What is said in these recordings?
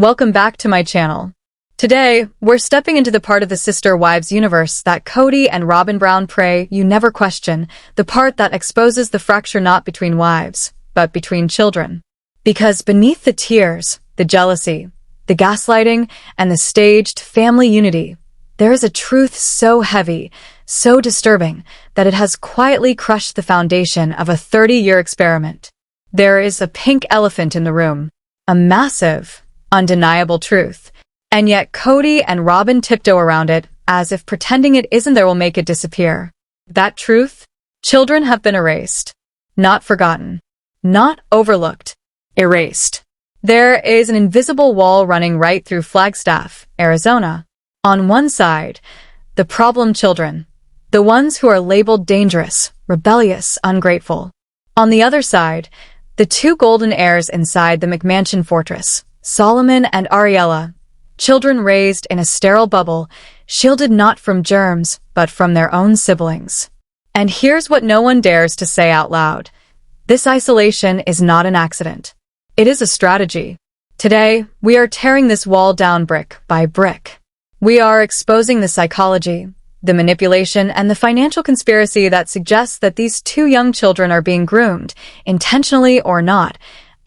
Welcome back to my channel. Today, we're stepping into the part of the Sister Wives universe that Kody and Robyn Brown pray you never question, the part that exposes the fracture not between wives, but between children. Because beneath the tears, the jealousy, the gaslighting, and the staged family unity, there is a truth so heavy, so disturbing, that it has quietly crushed the foundation of a 30-year experiment. There is a pink elephant in the room, a massive, undeniable truth, and yet Kody and Robyn tiptoe around it as if pretending it isn't there will make it disappear. That truth? Children have been erased. Not forgotten. Not overlooked. Erased. There is an invisible wall running right through Flagstaff, Arizona. On one side, the problem children, the ones who are labeled dangerous, rebellious, ungrateful. On the other side, the two golden heirs inside the McMansion fortress, Solomon and Ariella, children raised in a sterile bubble, shielded not from germs, but from their own siblings. And here's what no one dares to say out loud. This isolation is not an accident. It is a strategy. Today, we are tearing this wall down brick by brick. We are exposing the psychology, the manipulation, and the financial conspiracy that suggests that these two young children are being groomed, intentionally or not,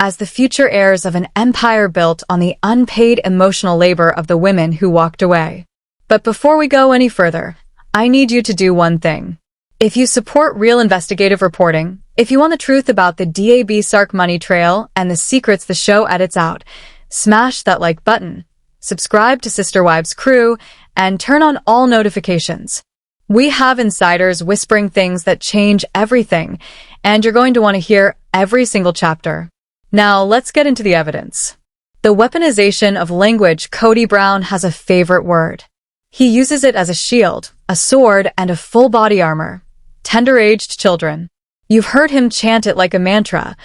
as the future heirs of an empire built on the unpaid emotional labor of the women who walked away. But before we go any further, I need you to do one thing. If you support real investigative reporting, if you want the truth about the DAB Sark money trail and the secrets the show edits out, smash that like button, subscribe to Sister Wives Crew, and turn on all notifications. We have insiders whispering things that change everything, and you're going to want to hear every single chapter. Now, let's get into the evidence. The weaponization of language. Kody Brown has a favorite word. He uses it as a shield, a sword, and a full body armor. Tender-aged children. You've heard him chant it like a mantra.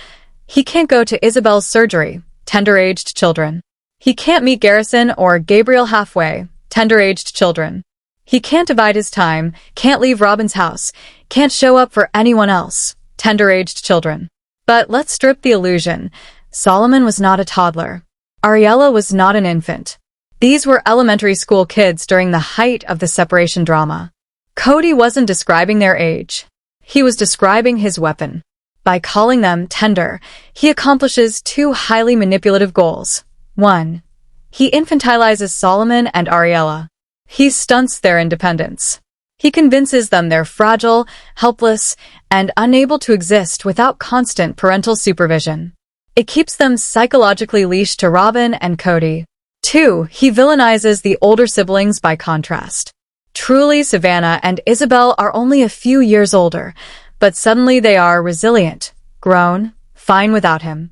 He can't go to Isabel's surgery. Tender-aged children. He can't meet Garrison or Gabriel halfway. Tender-aged children. He can't divide his time, can't leave Robyn's house, can't show up for anyone else. Tender-aged children. But let's strip the illusion. Solomon was not a toddler. Ariella was not an infant. These were elementary school kids during the height of the separation drama. Kody wasn't describing their age. He was describing his weapon. By calling them tender, he accomplishes two highly manipulative goals. 1. He infantilizes Solomon and Ariella. He stunts their independence. He convinces them they're fragile, helpless, and unable to exist without constant parental supervision. It keeps them psychologically leashed to Robyn and Kody. 2. He villainizes the older siblings by contrast. Truly, Savannah and Isabel are only a few years older, but suddenly they are resilient, grown, fine without him.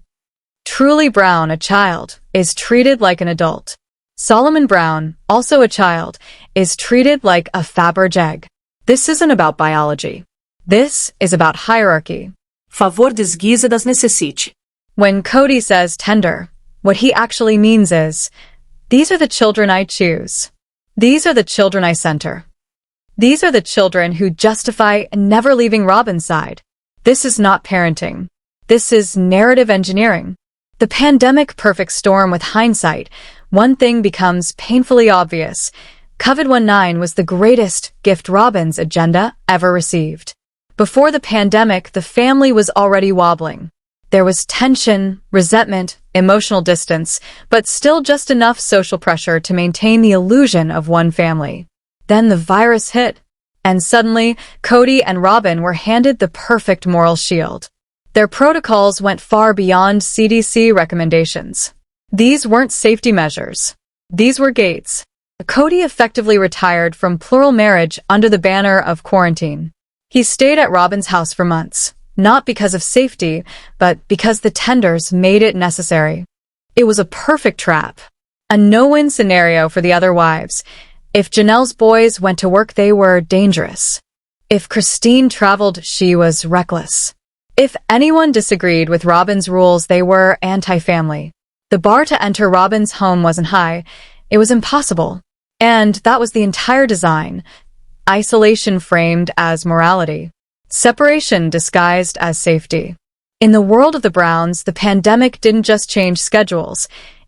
Truly Brown, a child, is treated like an adult. Solomon Brown, also a child, is treated like a Fabergé egg. This isn't about biology. This is about hierarchy. Favor desguisa das necessite. When Kody says tender, what he actually means is, these are the children I choose. These are the children I center. These are the children who justify never leaving Robyn's side. This is not parenting. This is narrative engineering. The pandemic perfect storm. With hindsight, one thing becomes painfully obvious. COVID-19 was the greatest gift Robyn's agenda ever received. Before the pandemic, the family was already wobbling. There was tension, resentment, emotional distance, but still just enough social pressure to maintain the illusion of one family. Then the virus hit, and suddenly, Kody and Robyn were handed the perfect moral shield. Their protocols went far beyond CDC recommendations. These weren't safety measures. These were gates. Kody effectively retired from plural marriage under the banner of quarantine. He stayed at Robyn's house for months, not because of safety, but because the tenders made it necessary. It was a perfect trap. A no-win scenario for the other wives. If Janelle's boys went to work, they were dangerous. If Christine traveled, she was reckless. If anyone disagreed with Robyn's rules, they were anti-family. The bar to enter Robyn's home wasn't high. It was impossible. And that was the entire design. Isolation framed as morality. Separation disguised as safety. In the world of the Browns, the pandemic didn't just change schedules.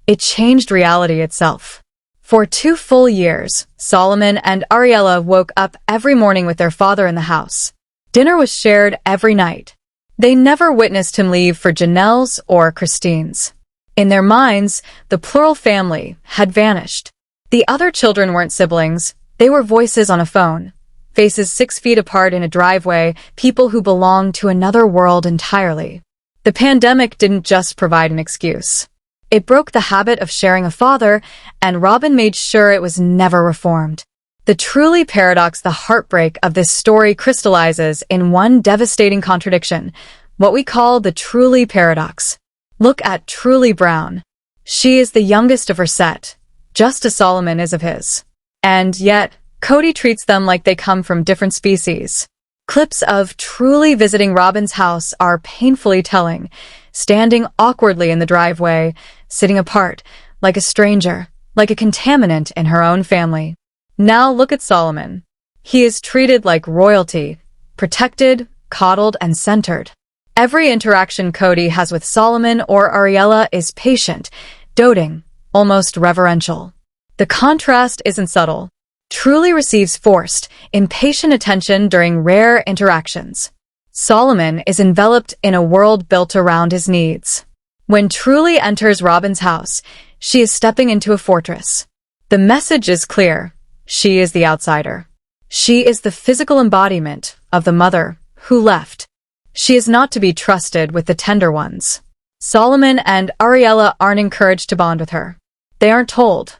It changed reality itself. For 2 full years, Solomon and Ariella woke up every morning with their father in the house. Dinner was shared every night. They never witnessed him leave for Janelle's or Christine's. In their minds, the plural family had vanished. The other children weren't siblings, they were voices on a phone. Faces 6 feet apart in a driveway, people who belonged to another world entirely. The pandemic didn't just provide an excuse. It broke the habit of sharing a father, and Robyn made sure it was never reformed. The truly paradox, the heartbreak of this story crystallizes in one devastating contradiction, what we call the truly paradox. Look at Kody Brown. She is the youngest of her set, just as Solomon is of his. And yet, Kody treats them like they come from different species. Clips of Kody visiting Robyn's house are painfully telling, standing awkwardly in the driveway, sitting apart, like a stranger, like a contaminant in her own family. Now look at Solomon. He is treated like royalty, protected, coddled, and centered. Every interaction Kody has with Solomon or Ariella is patient, doting, almost reverential. The contrast isn't subtle. Kody receives forced, impatient attention during rare interactions. Solomon is enveloped in a world built around his needs. When Kody enters Robyn's house, she is stepping into a fortress. The message is clear. She is the outsider. She is the physical embodiment of the mother who left. She is not to be trusted with the tender ones. Solomon and Ariella aren't encouraged to bond with her. They aren't told,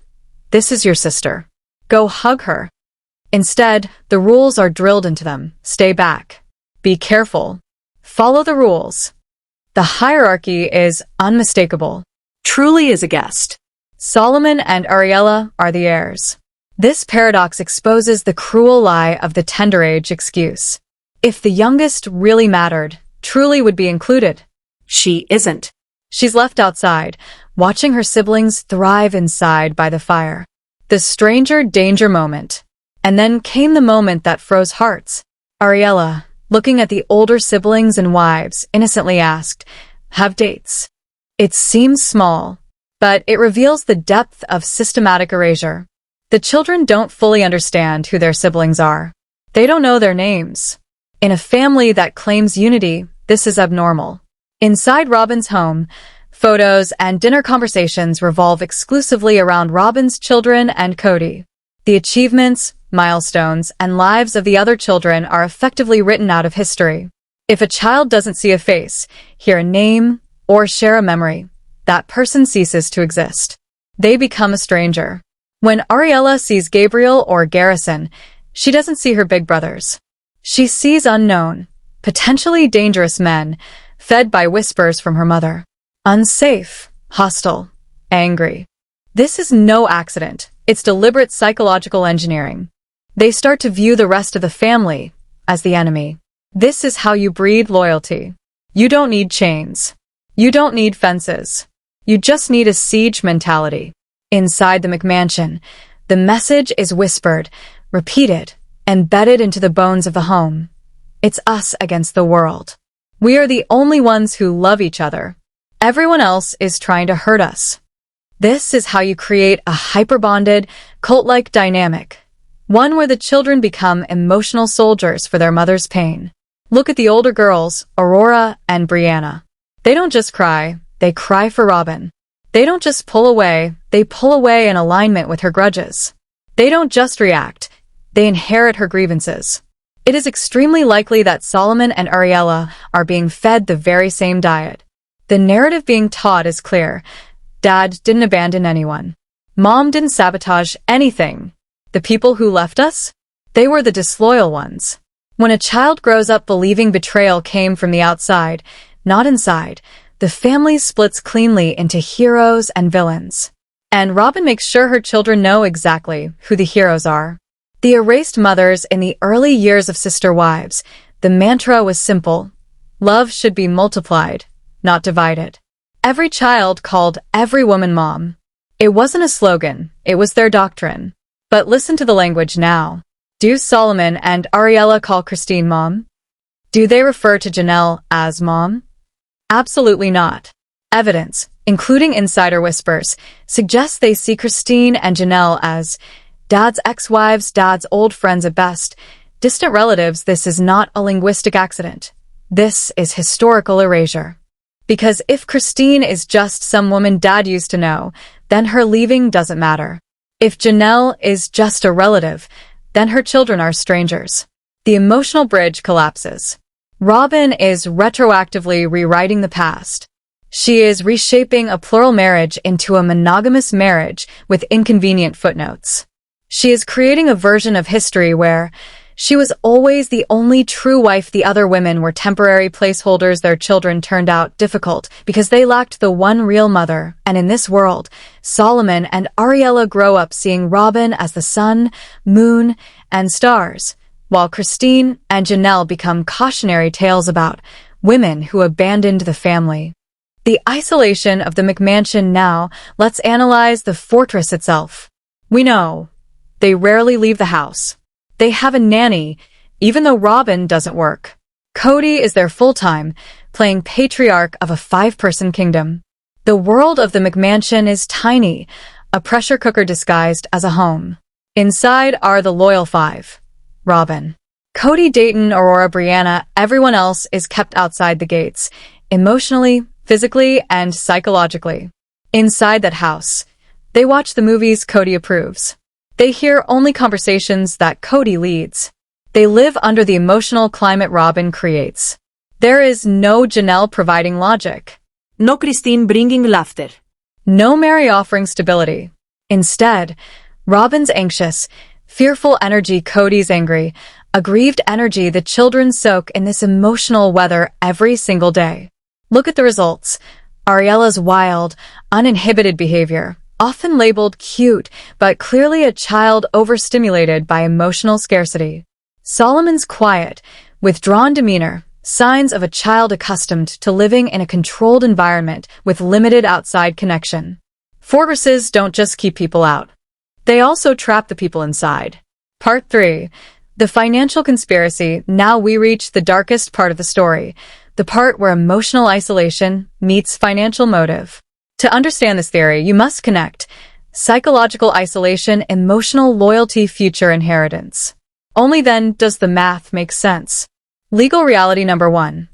"This is your sister. Go hug her." Instead, the rules are drilled into them. Stay back. Be careful. Follow the rules. The hierarchy is unmistakable. Kody is a guest. Solomon and Ariella are the heirs. This paradox exposes the cruel lie of the tender age excuse. If the youngest really mattered, Kody would be included. She isn't. She's left outside, watching her siblings thrive inside by the fire. The stranger danger moment. And then came the moment that froze hearts. Ariella, looking at the older siblings and wives, innocently asked, "Have dates?" It seems small, but it reveals the depth of systematic erasure. The children don't fully understand who their siblings are. They don't know their names. In a family that claims unity, this is abnormal. Inside Robyn's home, photos and dinner conversations revolve exclusively around Robyn's children and Kody. The achievements, milestones, and lives of the other children are effectively written out of history. If a child doesn't see a face, hear a name, or share a memory, that person ceases to exist. They become a stranger. When Ariella sees Gabriel or Garrison, she doesn't see her big brothers. She sees unknown, potentially dangerous men, fed by whispers from her mother. Unsafe, hostile, angry. This is no accident. It's deliberate psychological engineering. They start to view the rest of the family as the enemy. This is how you breed loyalty. You don't need chains. You don't need fences. You just need a siege mentality. Inside the McMansion, the message is whispered, repeated, embedded into the bones of the home. It's us against the world. We are the only ones who love each other. Everyone else is trying to hurt us. This is how you create a hyper-bonded, cult-like dynamic, one where the children become emotional soldiers for their mother's pain. Look at the older girls, Aurora and Brianna. They don't just cry, they cry for Robyn. They don't just pull away, they pull away in alignment with her grudges. They don't just react, they inherit her grievances. It is extremely likely that Solomon and Ariella are being fed the very same diet. The narrative being taught is clear. Dad didn't abandon anyone. Mom didn't sabotage anything. The people who left us? They were the disloyal ones. When a child grows up believing betrayal came from the outside, not inside, the family splits cleanly into heroes and villains. And Robyn makes sure her children know exactly who the heroes are. The erased mothers in the early years of Sister Wives, the mantra was simple. Love should be multiplied, not divided. Every child called every woman mom. It wasn't a slogan, it was their doctrine. But listen to the language now. Do Solomon and Ariella call Christine mom? Do they refer to Janelle as mom? Absolutely not. Evidence, including insider whispers, suggests they see Christine and Janelle as Dad's ex-wives, Dad's old friends at best. Distant relatives. This is not a linguistic accident. This is historical erasure. Because if Christine is just some woman Dad used to know, then her leaving doesn't matter. If Janelle is just a relative, then her children are strangers. The emotional bridge collapses. Robyn is retroactively rewriting the past. She is reshaping a plural marriage into a monogamous marriage with inconvenient footnotes. She is creating a version of history where she was always the only true wife. The other women were temporary placeholders. Their children turned out difficult because they lacked the one real mother. And in this world, Solomon and Ariella grow up seeing Robyn as the sun, moon, and stars, while Christine and Janelle become cautionary tales about women who abandoned the family. The isolation of the McMansion. Now, let's analyze the fortress itself. We know they rarely leave the house. They have a nanny, even though Robyn doesn't work. Kody is there full-time, playing patriarch of a 5-person kingdom. The world of the McMansion is tiny, a pressure cooker disguised as a home. Inside are the loyal 5. Robyn, Kody, Dayton, Aurora, Brianna. Everyone else is kept outside the gates, emotionally, physically, and psychologically. Inside that house, they watch the movies Kody approves. They hear only conversations that Kody leads. They live under the emotional climate Robyn creates. There is no Janelle providing logic. No Christine bringing laughter. No Mary offering stability. Instead, Robyn's anxious, fearful energy, Kody's angry, aggrieved energy. The children soak in this emotional weather every single day. Look at the results. Ariella's wild, uninhibited behavior, often labeled cute, but clearly a child overstimulated by emotional scarcity. Solomon's quiet, withdrawn demeanor, signs of a child accustomed to living in a controlled environment with limited outside connection. Fortresses don't just keep people out. They also trap the people inside. Part 3. The financial conspiracy. Now we reach the darkest part of the story, the part where emotional isolation meets financial motive. To understand this theory, you must connect psychological isolation, emotional loyalty, future inheritance. Only then does the math make sense. Legal reality number 1.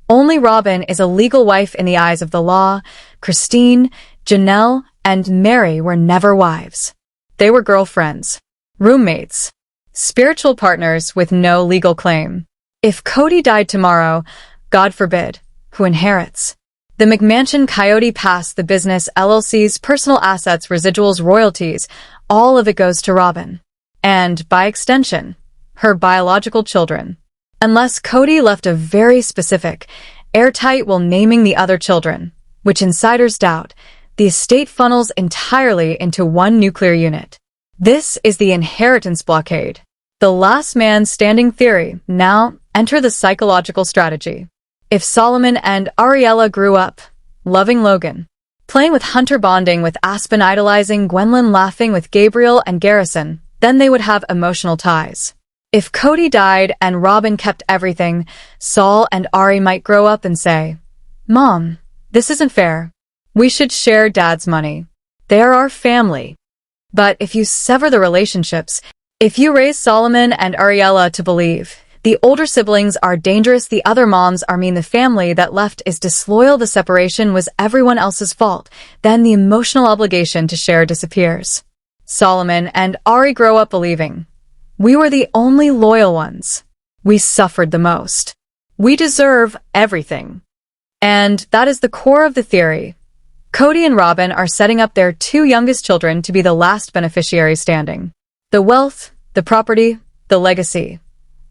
Only Robyn is a legal wife in the eyes of the law. Christine, Janelle, and Mary were never wives. They were girlfriends, roommates, spiritual partners with no legal claim. If Kody died tomorrow, God forbid, who inherits? The McMansion, Coyote Pass, the business, LLC's personal assets, residuals, royalties, all of it goes to Robyn. And, by extension, her biological children. Unless Kody left a very specific, airtight will naming the other children, which insiders doubt, the estate funnels entirely into one nuclear unit. This is the inheritance blockade. The last man standing theory. Now, enter the psychological strategy. If Solomon and Ariella grew up, loving Logan, playing with Hunter, bonding with Aspen, idolizing Gwendolyn, laughing with Gabriel and Garrison, then they would have emotional ties. If Kody died and Robyn kept everything, Saul and Ari might grow up and say, "Mom, this isn't fair. We should share Dad's money. They are our family." But if you sever the relationships, if you raise Solomon and Ariella to believe the older siblings are dangerous, the other moms are mean, the family that left is disloyal, the separation was everyone else's fault, then the emotional obligation to share disappears. Solomon and Ari grow up believing, we were the only loyal ones. We suffered the most. We deserve everything. And that is the core of the theory. Kody and Robyn are setting up their 2 youngest children to be the last beneficiaries standing. The wealth, the property, the legacy,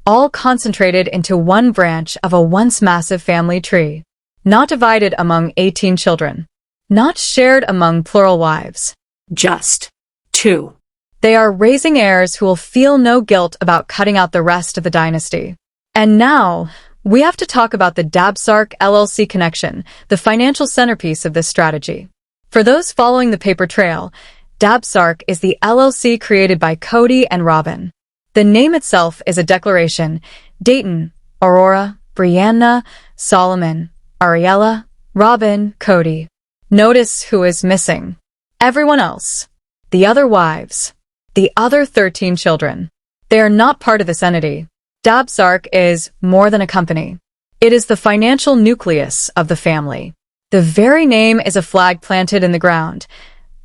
all concentrated into one branch of a once massive family tree, not divided among 18 children, not shared among plural wives. Just 2. They are raising heirs who will feel no guilt about cutting out the rest of the dynasty. And now, we have to talk about the Dabsark LLC connection, the financial centerpiece of this strategy. For those following the paper trail, Dabsark is the LLC created by Kody and Robyn. The name itself is a declaration. Dayton, Aurora, Brianna, Solomon, Ariella, Robyn, Kody. Notice who is missing. Everyone else. The other wives. The other 13 children. They are not part of this entity. Dabsark is more than a company. It is the financial nucleus of the family. The very name is a flag planted in the ground.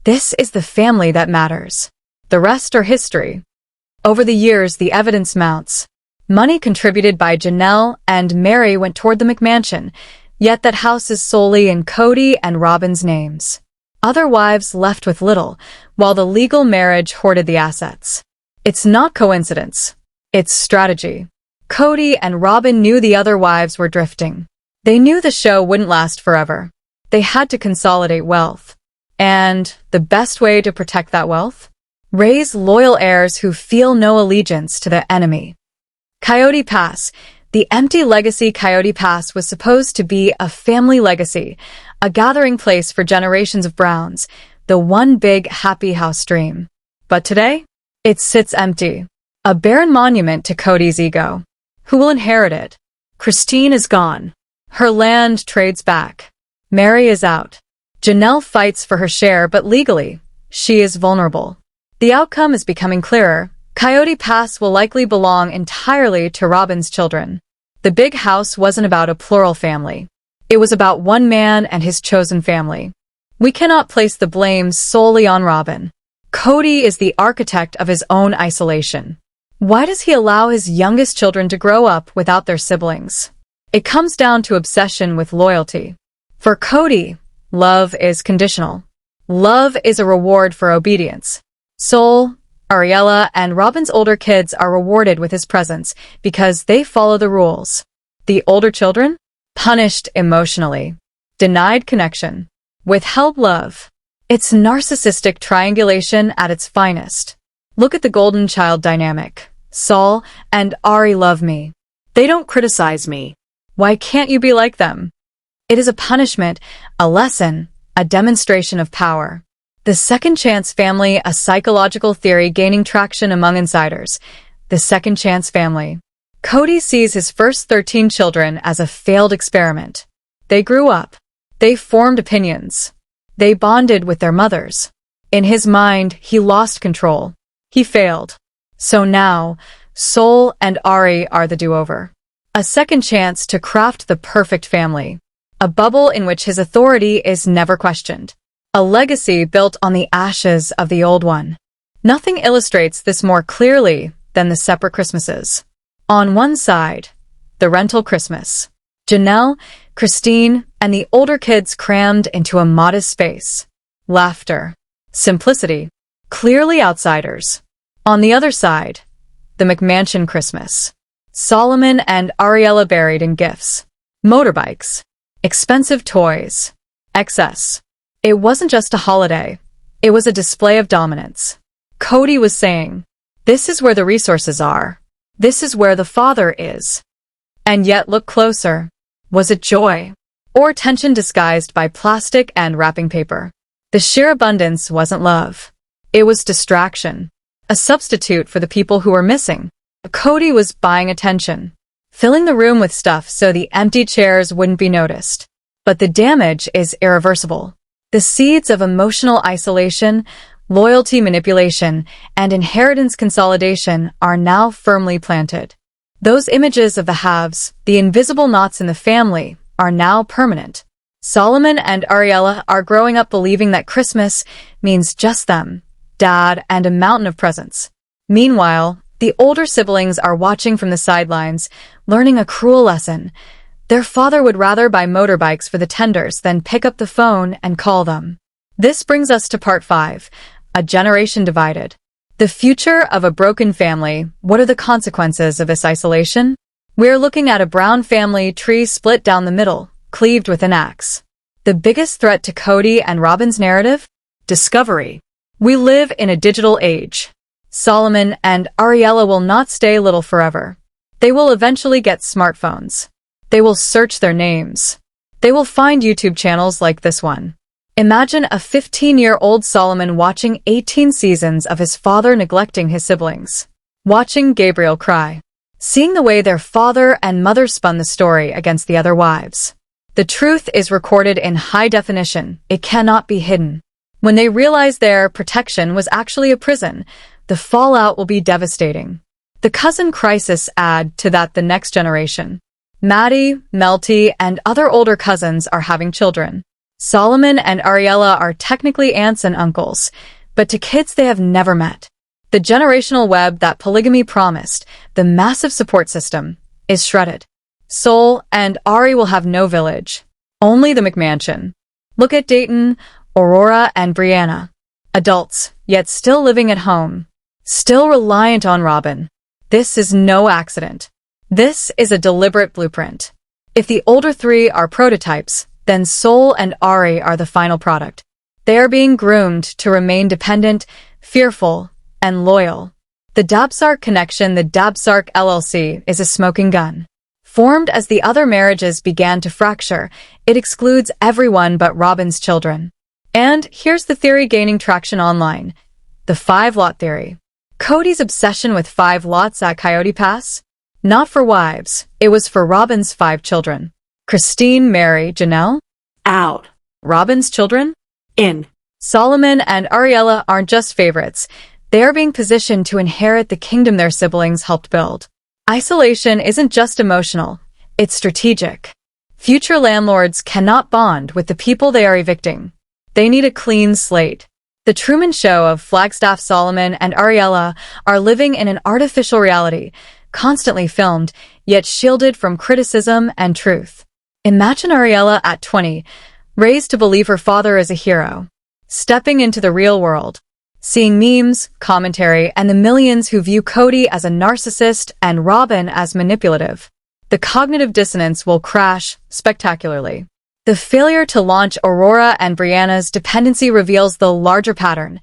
This is the family that matters. The rest are history. Over the years, the evidence mounts. Money contributed by Janelle and Mary went toward the McMansion, yet that house is solely in Kody and Robyn's names. Other wives left with little, while the legal marriage hoarded the assets. It's not coincidence. It's strategy. Kody and Robyn knew the other wives were drifting. They knew the show wouldn't last forever. They had to consolidate wealth. And the best way to protect that wealth? Raise loyal heirs who feel no allegiance to the enemy. Coyote Pass. The empty legacy Coyote Pass was supposed to be a family legacy, a gathering place for generations of Browns, the one big happy house dream. But today, it sits empty, a barren monument to Kody's ego. Who will inherit it? Christine is gone. Her land trades back. Mary is out. Janelle fights for her share, but legally, she is vulnerable. The outcome is becoming clearer. Coyote Pass will likely belong entirely to Robyn's children. The big house wasn't about a plural family. It was about one man and his chosen family. We cannot place the blame solely on Robyn. Kody is the architect of his own isolation. Why does he allow his youngest children to grow up without their siblings? It comes down to obsession with loyalty. For Kody, love is conditional. Love is a reward for obedience. Solomon, Ariella, and Robyn's older kids are rewarded with his presence because they follow the rules. The older children? Punished emotionally. Denied connection. Withheld love. It's narcissistic triangulation at its finest. Look at the golden child dynamic. Sol and Ari love me. They don't criticize me. Why can't you be like them? It is a punishment, a lesson, a demonstration of power. The second chance family, a psychological theory gaining traction among insiders. The second chance family. Kody sees his first 13 children as a failed experiment. They grew up. They formed opinions. They bonded with their mothers. In his mind, he lost control. He failed. So now, Sol and Ari are the do-over. A second chance to craft the perfect family. A bubble in which his authority is never questioned. A legacy built on the ashes of the old one. Nothing illustrates this more clearly than the separate Christmases. On one side, the rental Christmas. Janelle, Christine, and the older kids crammed into a modest space. Laughter. Simplicity. Clearly outsiders. On the other side, the McMansion Christmas. Solomon and Ariella buried in gifts. Motorbikes. Expensive toys. Excess. It wasn't just a holiday. It was a display of dominance. Kody was saying, this is where the resources are. This is where the father is. And yet look closer. Was it joy? Or tension disguised by plastic and wrapping paper? The sheer abundance wasn't love. It was distraction. A substitute for the people who were missing. Kody was buying attention. Filling the room with stuff so the empty chairs wouldn't be noticed. But the damage is irreversible. The seeds of emotional isolation, loyalty manipulation, and inheritance consolidation are now firmly planted. Those images of the haves, the invisible knots in the family, are now permanent. Solomon and Ariella are growing up believing that Christmas means just them, Dad, and a mountain of presents. Meanwhile, the older siblings are watching from the sidelines, learning a cruel lesson. Their father would rather buy motorbikes for the tenders than pick up the phone and call them. This brings us to part 5, a generation divided. The future of a broken family. What are the consequences of this isolation? We're looking at a Brown family tree split down the middle, cleaved with an axe. The biggest threat to Kody and Robyn's narrative? Discovery. We live in a digital age. Solomon and Ariella will not stay little forever. They will eventually get smartphones. They will search their names. They will find YouTube channels like this one. Imagine a 15-year-old Solomon watching 18 seasons of his father neglecting his siblings. Watching Gabriel cry. Seeing the way their father and mother spun the story against the other wives. The truth is recorded in high definition. It cannot be hidden. When they realize their protection was actually a prison, the fallout will be devastating. The cousin crisis add to that the next generation. Maddie, Melty, and other older cousins are having children. Solomon and Ariella are technically aunts and uncles, but to kids they have never met. The generational web that polygamy promised, the massive support system, is shredded. Sol and Ari will have no village, only the McMansion. Look at Dayton, Aurora, and Brianna. Adults, yet still living at home, still reliant on Robyn. This is no accident. This is a deliberate blueprint. If the older three are prototypes, then Sol and Ari are the final product. They are being groomed to remain dependent, fearful, and loyal. The Dabsark connection, the Dabsark LLC, is a smoking gun. Formed as the other marriages began to fracture, it excludes everyone but Robyn's children. And here's the theory gaining traction online. The 5-lot theory. Kody's obsession with 5 lots at Coyote Pass? Not for wives, it was for Robyn's 5 children. Christine, Mary, Janelle? Out. Robyn's children? In. Solomon and Ariella aren't just favorites. They are being positioned to inherit the kingdom their siblings helped build. Isolation isn't just emotional, it's strategic. Future landlords cannot bond with the people they are evicting. They need a clean slate. The Truman Show of Flagstaff Solomon and Ariella are living in an artificial reality, constantly filmed, yet shielded from criticism and truth. Imagine Ariella at 20, raised to believe her father is a hero, stepping into the real world, seeing memes, commentary, and the millions who view Kody as a narcissist and Robyn as manipulative. The cognitive dissonance will crash spectacularly. The failure to launch Aurora and Brianna's dependency reveals the larger pattern.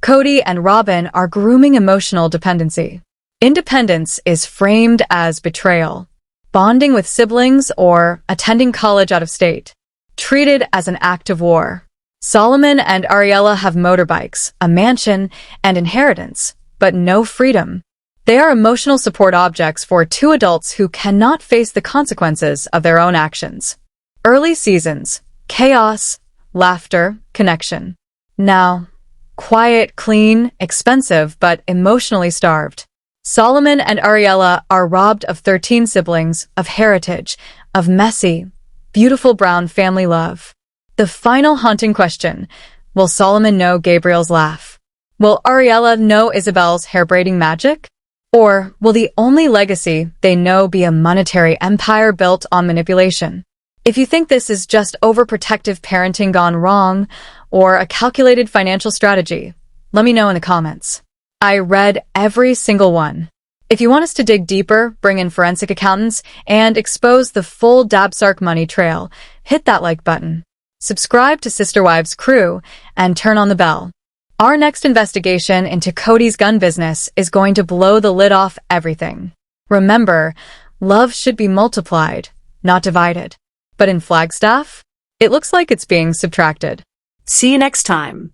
Kody and Robyn are grooming emotional dependency. Independence is framed as betrayal, bonding with siblings, or attending college out of state, treated as an act of war. Solomon and Ariella have motorbikes, a mansion, and inheritance, but no freedom. They are emotional support objects for 2 adults who cannot face the consequences of their own actions. Early seasons, chaos, laughter, connection. Now, quiet, clean, expensive, but emotionally starved. Solomon and Ariella are robbed of 13 siblings, of heritage, of messy, beautiful brown family love. The final haunting question: will Solomon know Gabriel's laugh? Will Ariella know Isabel's hair-braiding magic? Or will the only legacy they know be a monetary empire built on manipulation? If you think this is just overprotective parenting gone wrong, or a calculated financial strategy, let me know in the comments. I read every single one. If you want us to dig deeper, bring in forensic accountants, and expose the full Dabsark money trail, hit that like button. Subscribe to Sister Wives Crew and turn on the bell. Our next investigation into Kody's gun business is going to blow the lid off everything. Remember, love should be multiplied, not divided. But in Flagstaff, it looks like it's being subtracted. See you next time.